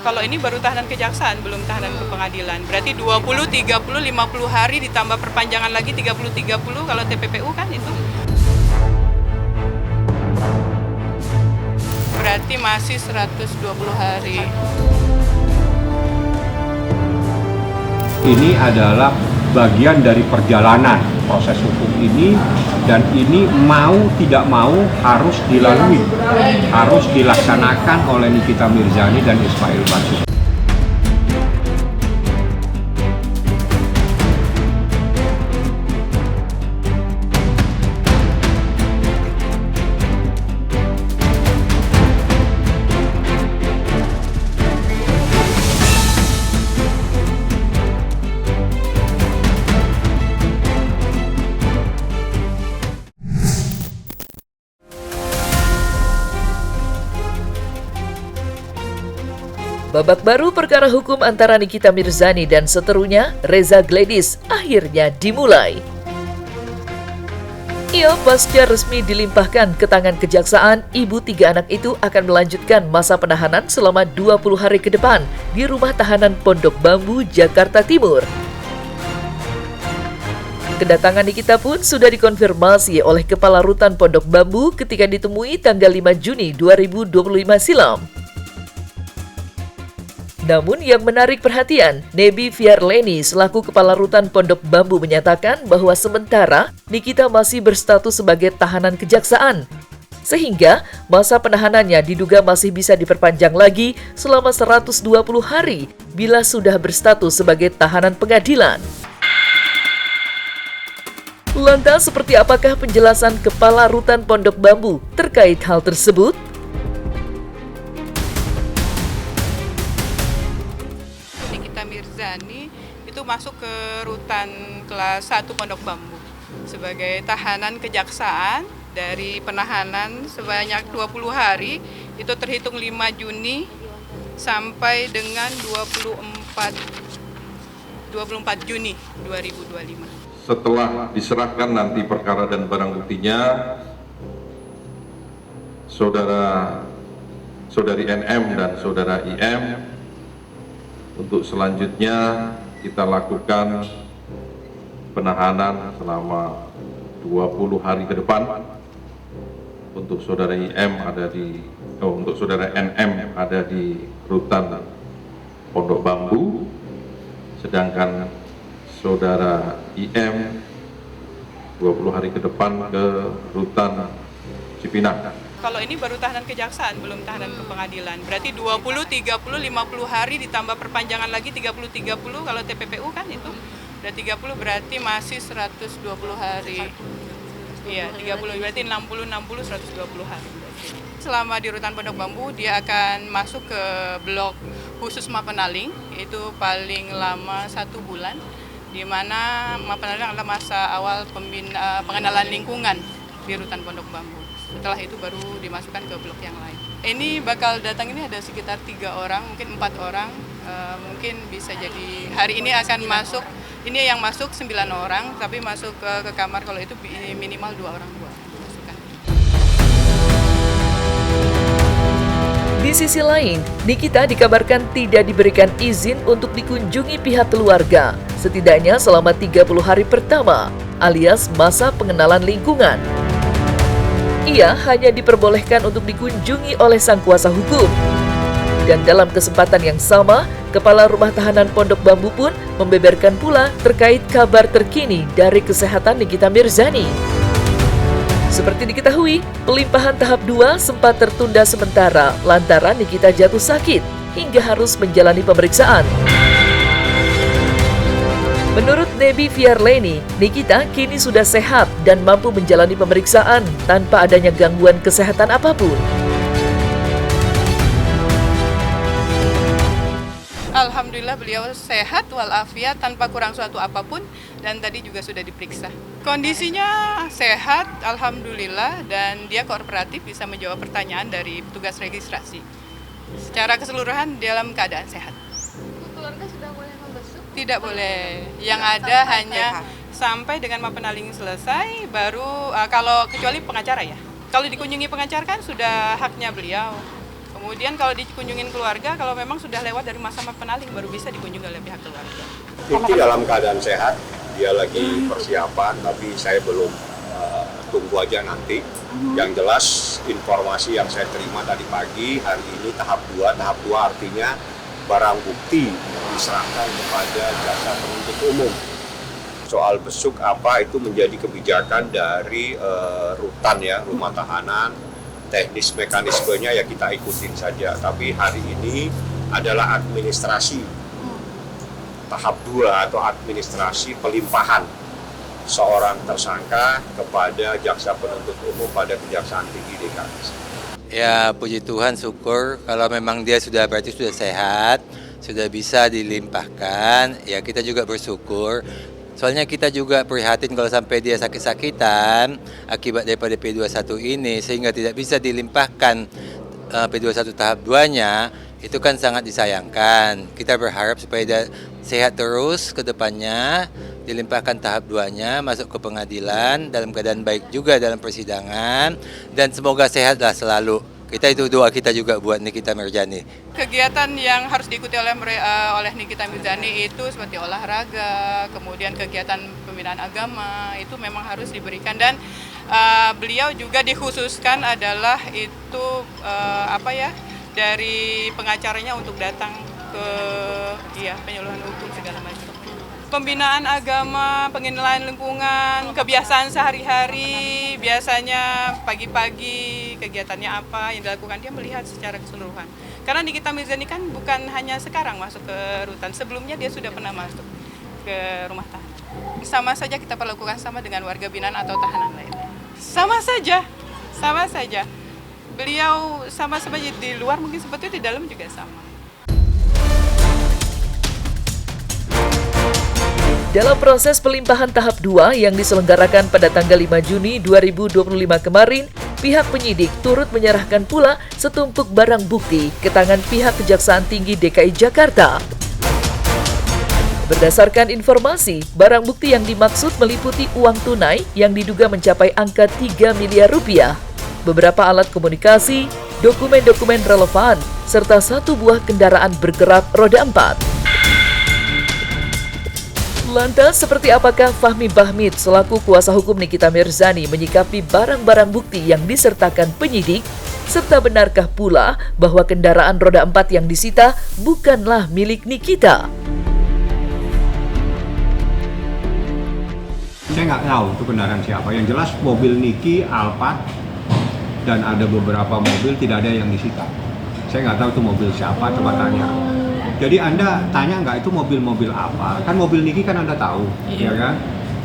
Kalau ini baru tahanan kejaksaan, belum tahanan ke pengadilan. Berarti 20, 30, 50 hari ditambah perpanjangan lagi 30 kalau TPPU kan itu. Berarti masih 120 hari. Ini adalah bagian dari perjalanan proses hukum ini, dan ini mau tidak mau harus dilalui, harus dilaksanakan oleh Nikita Mirzani dan Ismail Basuki. Babak baru perkara hukum antara Nikita Mirzani dan seterunya, Reza Gladys, akhirnya dimulai. Ia pasca resmi dilimpahkan ke tangan kejaksaan, ibu 3 anak itu akan melanjutkan masa penahanan selama 20 hari ke depan di rumah tahanan Pondok Bambu, Jakarta Timur. Kedatangan Nikita pun sudah dikonfirmasi oleh Kepala Rutan Pondok Bambu ketika ditemui tanggal 5 Juni 2025 silam. Namun yang menarik perhatian, Nebi Fiarleni selaku Kepala Rutan Pondok Bambu menyatakan bahwa sementara Nikita masih berstatus sebagai tahanan kejaksaan. Sehingga masa penahanannya diduga masih bisa diperpanjang lagi selama 120 hari bila sudah berstatus sebagai tahanan pengadilan. Lantas seperti apakah penjelasan Kepala Rutan Pondok Bambu terkait hal tersebut? Nikita Mirzani itu masuk ke rutan kelas 1 Pondok Bambu sebagai tahanan kejaksaan dari penahanan sebanyak 20 hari, itu terhitung 5 Juni sampai dengan 24 Juni 2025. Setelah diserahkan nanti perkara dan barang buktinya, saudari NM dan saudara IM, untuk selanjutnya kita lakukan penahanan selama 20 hari ke depan. Untuk saudara NM ada di rutan Pondok Bambu, sedangkan saudara IM 20 hari ke depan ke rutan Cipinang. Kalau ini baru tahanan kejaksaan, belum tahanan ke pengadilan. Berarti 20, 30, 50 hari ditambah perpanjangan lagi 30 kalau TPPU kan itu. Udah 30 berarti masih 120 hari. Iya, 30 berarti 60, 120 hari. Selama di rutan Pondok Bambu, dia akan masuk ke blok khusus Mapenaling, itu paling lama 1 bulan, di mana Mapenaling adalah masa awal pengenalan lingkungan di rutan Pondok Bambu. Setelah itu baru dimasukkan ke blok yang lain. Ini bakal datang ini ada sekitar 3 orang, mungkin 4 orang, mungkin bisa jadi hari ini akan masuk. Ini yang masuk 9 orang, tapi masuk ke kamar kalau itu minimal 2 orang. Di sisi lain, Nikita dikabarkan tidak diberikan izin untuk dikunjungi pihak keluarga, setidaknya selama 30 hari pertama, alias masa pengenalan lingkungan. Ia hanya diperbolehkan untuk dikunjungi oleh sang kuasa hukum. Dan dalam kesempatan yang sama, Kepala Rumah Tahanan Pondok Bambu pun membeberkan pula terkait kabar terkini dari kesehatan Nikita Mirzani. Seperti diketahui, pelimpahan tahap 2 sempat tertunda sementara lantaran Nikita jatuh sakit hingga harus menjalani pemeriksaan. Menurut Nebi Fiarleni, Nikita kini sudah sehat dan mampu menjalani pemeriksaan tanpa adanya gangguan kesehatan apapun. Alhamdulillah beliau sehat walafiat tanpa kurang suatu apapun, dan tadi juga sudah diperiksa. Kondisinya sehat, alhamdulillah, dan dia kooperatif bisa menjawab pertanyaan dari petugas registrasi. Secara keseluruhan dalam keadaan sehat. Keluarga sudah boleh membesuk? Tidak boleh. Yang ada hanya sampai dengan Mapenaling selesai, baru kalau kecuali pengacara ya. Kalau dikunjungi pengacara kan sudah haknya beliau. Kemudian kalau dikunjungin keluarga, kalau memang sudah lewat dari masa penaling baru bisa dikunjungi oleh pihak keluarga. Niki dalam keadaan sehat, dia lagi persiapan, tapi saya belum tunggu aja nanti. Yang jelas informasi yang saya terima tadi pagi, hari ini tahap 2 artinya barang bukti diserahkan kepada jaksa penuntut umum. Soal besuk apa itu menjadi kebijakan dari rutan ya, rumah tahanan. Teknis mekanismenya ya kita ikutin saja. Tapi hari ini adalah administrasi tahap 2 atau administrasi pelimpahan seorang tersangka kepada jaksa penuntut umum pada Kejaksaan Tinggi DKI. Ya puji Tuhan, syukur kalau memang dia berarti sudah sehat, sudah bisa dilimpahkan, ya kita juga bersyukur. Soalnya kita juga prihatin kalau sampai dia sakit-sakitan akibat daripada P21 ini sehingga tidak bisa dilimpahkan P21 tahap 2-nya, itu kan sangat disayangkan. Kita berharap supaya dia sehat terus ke depannya, dilimpahkan tahap 2-nya, masuk ke pengadilan dalam keadaan baik juga dalam persidangan, dan semoga sehatlah selalu. Itu doa kita juga buat Nikita Mirzani. Kegiatan yang harus diikuti oleh Nikita Mirzani itu seperti olahraga, kemudian kegiatan pembinaan agama, itu memang harus diberikan. Dan beliau juga dikhususkan adalah itu dari pengacaranya untuk datang ke penyuluhan hukum segala macam. Pembinaan agama, pengenalan lingkungan, kebiasaan sehari-hari, biasanya pagi-pagi kegiatannya apa yang dilakukan, dia melihat secara keseluruhan. Karena Nikita Mirzani kan bukan hanya sekarang masuk ke rutan, sebelumnya dia sudah pernah masuk ke rumah tahanan. Sama saja kita perlakukan sama dengan warga binaan atau tahanan lainnya. Sama saja. Beliau sama-sama di luar mungkin seperti itu, di dalam juga sama. Dalam proses pelimpahan tahap 2 yang diselenggarakan pada tanggal 5 Juni 2025 kemarin, pihak penyidik turut menyerahkan pula setumpuk barang bukti ke tangan pihak Kejaksaan Tinggi DKI Jakarta. Berdasarkan informasi, barang bukti yang dimaksud meliputi uang tunai yang diduga mencapai angka 3 miliar rupiah, beberapa alat komunikasi, dokumen-dokumen relevan, serta 1 buah kendaraan bergerak roda 4. Lantas, seperti apakah Fahmi Bahmid selaku kuasa hukum Nikita Mirzani menyikapi barang-barang bukti yang disertakan penyidik? Serta benarkah pula bahwa kendaraan roda 4 yang disita bukanlah milik Nikita? Saya nggak tahu itu kendaraan siapa. Yang jelas mobil Niki, Alphard, dan ada beberapa mobil tidak ada yang disita. Saya nggak tahu itu mobil siapa, coba tanya. Jadi Anda tanya nggak itu mobil-mobil apa? Kan mobil Niki kan Anda tahu, ya kan?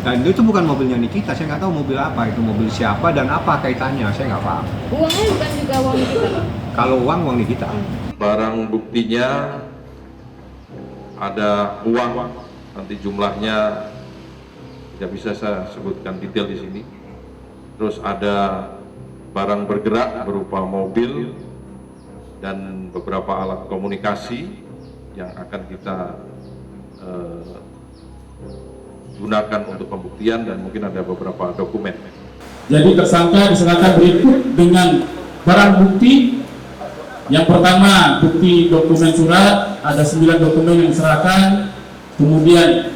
Dan itu bukan mobilnya Nikita, saya nggak tahu mobil apa, itu mobil siapa dan apa kaitannya, saya nggak paham. Uangnya bukan juga uang Nikita? Kalau uang Nikita. Barang buktinya ada uang, nanti jumlahnya tidak bisa saya sebutkan detail di sini. Terus ada barang bergerak berupa mobil dan beberapa alat komunikasi yang akan kita gunakan untuk pembuktian, dan mungkin ada beberapa dokumen. Jadi tersangka diserahkan berikut dengan barang bukti. Yang pertama, bukti dokumen surat, ada 9 dokumen yang diserahkan. Kemudian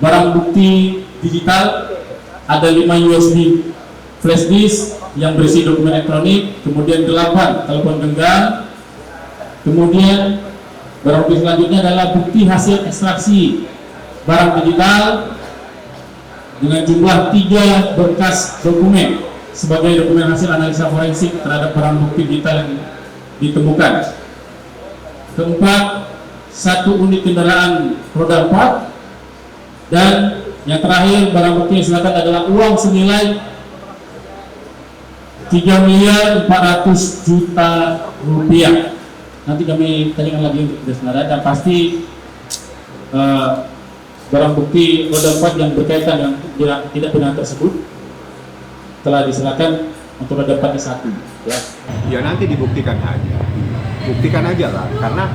barang bukti digital, ada 5 USB flash disk yang berisi dokumen elektronik. Kemudian 8 telepon genggam. Kemudian barang bukti selanjutnya adalah bukti hasil ekstraksi barang digital dengan jumlah 3 berkas dokumen sebagai dokumen hasil analisa forensik terhadap barang bukti digital yang ditemukan. Keempat, 1 unit kendaraan roda 4, dan yang terakhir barang bukti yang silakan adalah uang senilai 3.400.000.000 rupiah. Nanti kami tanyakan lagi untuk saudara, dan pasti barang bukti roda 4 yang berkaitan dengan tidak benar tersebut telah diserahkan untuk roda 4 ke 1. Ya nanti dibuktikan aja lah, karena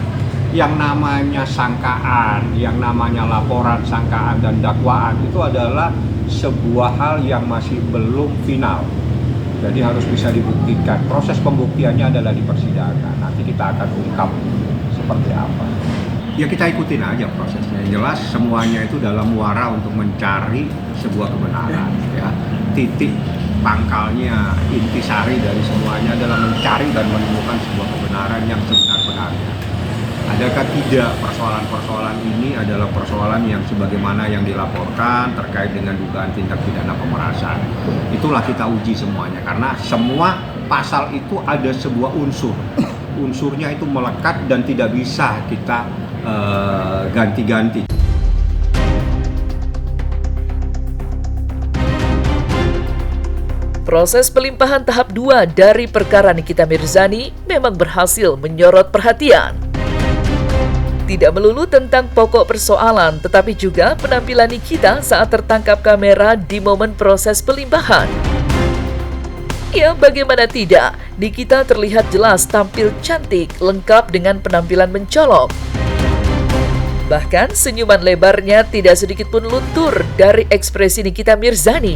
yang namanya sangkaan, yang namanya laporan sangkaan dan dakwaan itu adalah sebuah hal yang masih belum final. Jadi harus bisa dibuktikan. Proses pembuktiannya adalah di persidangan. Nanti kita akan ungkap seperti apa. Ya kita ikutin aja prosesnya. Yang jelas semuanya itu dalam muara untuk mencari sebuah kebenaran. Ya, titik pangkalnya, intisari dari semuanya adalah mencari dan menemukan sebuah kebenaran yang sebenar-benarnya. Adakah tidak persoalan-persoalan ini adalah persoalan yang sebagaimana yang dilaporkan terkait dengan dugaan tindak pidana pemerasan. Itulah kita uji semuanya karena semua pasal itu ada sebuah unsur. Unsurnya itu melekat dan tidak bisa kita ganti-ganti. Proses pelimpahan tahap 2 dari perkara Nikita Mirzani memang berhasil menyorot perhatian. Tidak melulu tentang pokok persoalan, tetapi juga penampilan Nikita saat tertangkap kamera di momen proses pelimpahan. Ya, bagaimana tidak, Nikita terlihat jelas tampil cantik, lengkap dengan penampilan mencolok. Bahkan senyuman lebarnya tidak sedikit pun luntur dari ekspresi Nikita Mirzani.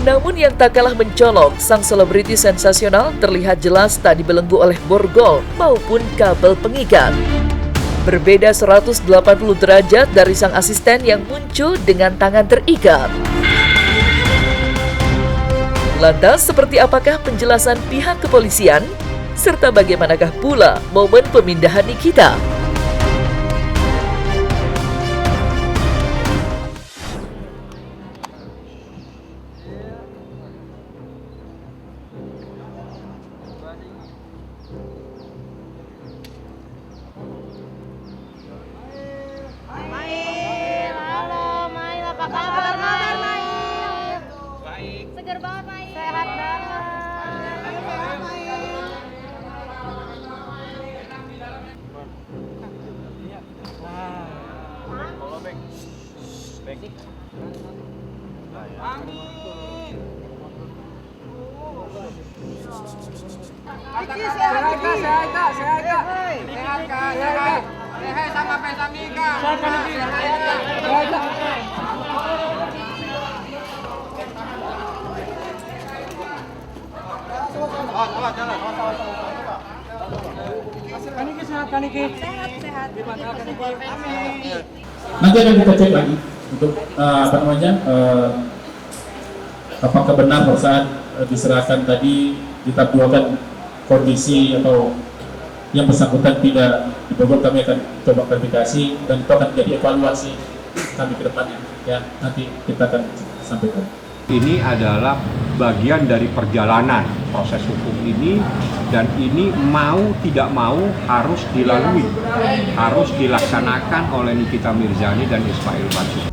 Namun yang tak kalah mencolok, sang selebriti sensasional terlihat jelas tak dibelenggu oleh borgol maupun kabel pengikat. Berbeda 180 derajat dari sang asisten yang muncul dengan tangan terikat. Lantas, seperti apakah penjelasan pihak kepolisian? Serta bagaimanakah pula momen pemindahan Nikita? Mail, halo Mail, apa kabar Mail? Baik. Seger banget Mail. Sehat banget. Nanti akan kita cek lagi untuk apakah benar pada saat diserahkan tadi ditatuakan kondisi atau yang bersangkutan tidak dibobol. Kami akan coba klarifikasi dan itu akan jadi evaluasi kami ke depannya. Ya, nanti kita akan sampaikan. Ini adalah bagian dari perjalanan proses hukum ini dan ini mau tidak mau harus dilalui, harus dilaksanakan oleh Nikita Mirzani dan Ismail Marzuki.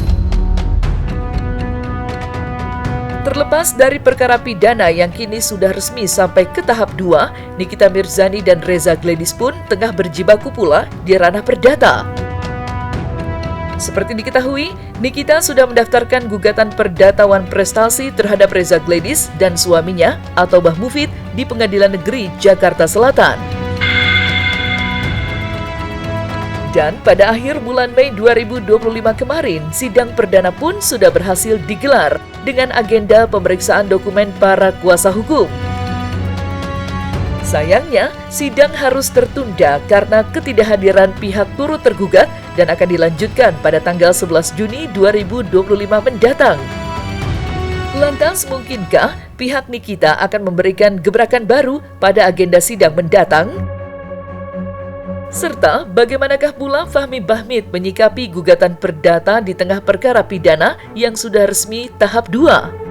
Terlepas dari perkara pidana yang kini sudah resmi sampai ke tahap 2, Nikita Mirzani dan Reza Gladys pun tengah berjibaku pula di ranah perdata. Seperti diketahui, Nikita sudah mendaftarkan gugatan perdatawan prestasi terhadap Reza Gladys dan suaminya atau Bah Mufid di Pengadilan Negeri Jakarta Selatan. Dan pada akhir bulan Mei 2025 kemarin, sidang perdana pun sudah berhasil digelar dengan agenda pemeriksaan dokumen para kuasa hukum. Sayangnya, sidang harus tertunda karena ketidakhadiran pihak turut tergugat dan akan dilanjutkan pada tanggal 11 Juni 2025 mendatang. Lantas, mungkinkah pihak Nikita akan memberikan gebrakan baru pada agenda sidang mendatang? Serta bagaimanakah pula Fahmi Bahmid menyikapi gugatan perdata di tengah perkara pidana yang sudah resmi tahap 2?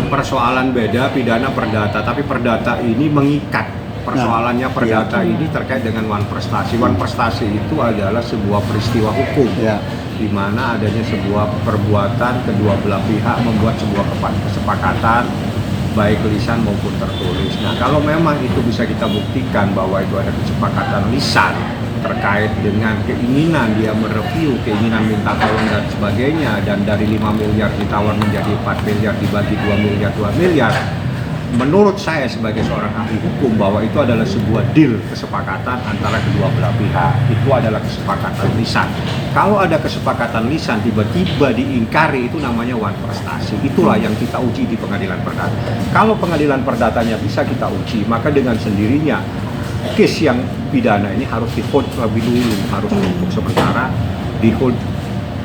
Persoalan beda pidana perdata, tapi perdata ini mengikat. Persoalannya perdata ini terkait dengan wan prestasi. Wan prestasi itu adalah sebuah peristiwa hukum, di mana adanya sebuah perbuatan kedua belah pihak membuat sebuah kesepakatan, baik lisan maupun tertulis. Nah, kalau memang itu bisa kita buktikan bahwa itu ada kesepakatan lisan terkait dengan keinginan dia mereview, keinginan minta tolong dan sebagainya, dan dari 5 miliar ditawar menjadi 4 miliar dibagi 2 miliar, menurut saya sebagai seorang ahli hukum bahwa itu adalah sebuah deal, kesepakatan antara kedua belah pihak. Itu adalah kesepakatan lisan. Kalau ada kesepakatan lisan tiba-tiba diingkari, itu namanya wan prestasi. Itulah yang kita uji di pengadilan perdata. Kalau pengadilan perdatanya bisa kita uji, maka dengan sendirinya case yang pidana ini harus di-hold lebih dulu, harus untuk sementara di-hold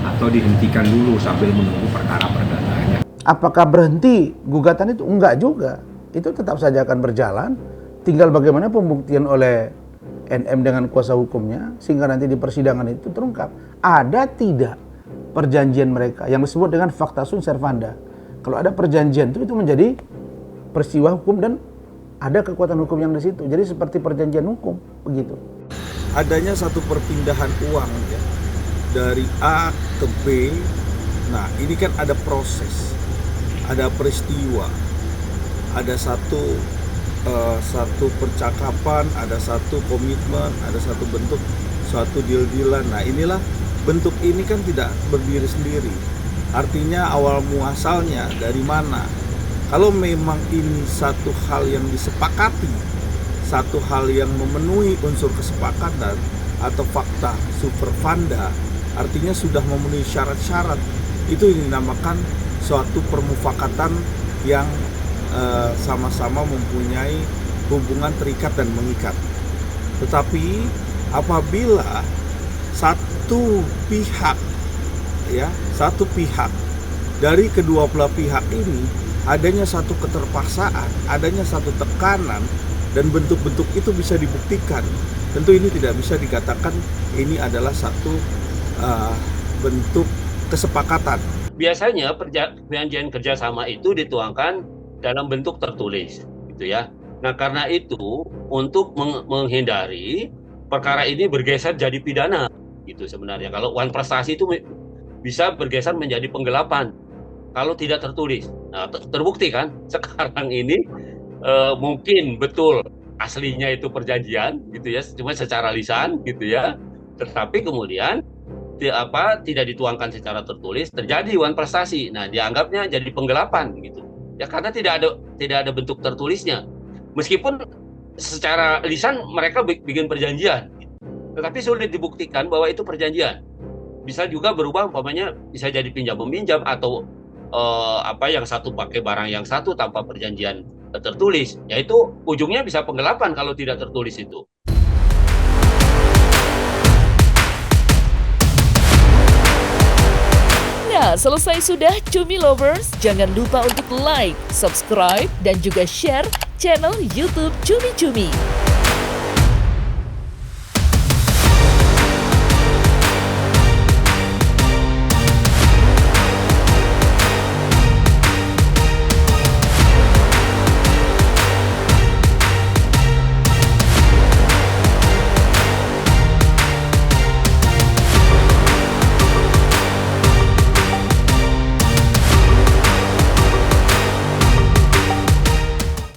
atau dihentikan dulu sambil menunggu perkara perdatanya. Apakah berhenti gugatan itu? Enggak juga. Itu tetap saja akan berjalan. Tinggal bagaimana pembuktian oleh NM dengan kuasa hukumnya sehingga nanti di persidangan itu terungkap ada tidak perjanjian mereka yang disebut dengan facta sunt servanda. Kalau ada perjanjian itu menjadi peristiwa hukum dan ada kekuatan hukum yang di situ. Jadi seperti perjanjian hukum begitu. Adanya satu perpindahan uang ya, dari A ke B. Nah, ini kan ada proses, ada peristiwa, ada satu percakapan, ada satu komitmen, ada satu bentuk, suatu deal-dealan. Nah, inilah bentuk ini kan tidak berdiri sendiri. Artinya awal muasalnya dari mana? Kalau memang ini satu hal yang disepakati, satu hal yang memenuhi unsur kesepakatan atau fakta superfanda, artinya sudah memenuhi syarat-syarat, itu yang dinamakan suatu permufakatan yang sama-sama mempunyai hubungan terikat dan mengikat. Tetapi apabila satu pihak dari kedua belah pihak ini adanya satu keterpaksaan, adanya satu tekanan, dan bentuk-bentuk itu bisa dibuktikan, tentu ini tidak bisa dikatakan ini adalah satu bentuk kesepakatan. Biasanya perjanjian kerjasama itu dituangkan dalam bentuk tertulis, gitu ya. Nah, karena itu untuk menghindari perkara ini bergeser jadi pidana, gitu sebenarnya. Kalau wan prestasi itu bisa bergeser menjadi penggelapan kalau tidak tertulis. Nah, terbukti kan sekarang ini mungkin betul aslinya itu perjanjian, gitu ya, cuma secara lisan, gitu ya. Tetapi kemudian tidak dituangkan secara tertulis, terjadi wan prestasi. Nah, dianggapnya jadi penggelapan, gitu. Ya karena tidak ada bentuk tertulisnya. Meskipun secara lisan mereka bikin perjanjian, tetapi sulit dibuktikan bahwa itu perjanjian. Bisa juga berubah, umpamanya bisa jadi pinjam meminjam atau yang satu pakai barang yang satu tanpa perjanjian tertulis. Yaitu ujungnya bisa penggelapan kalau tidak tertulis itu. Nah, selesai sudah Cumi Lovers. Jangan lupa untuk like, subscribe, dan juga share channel YouTube Cumi Cumi.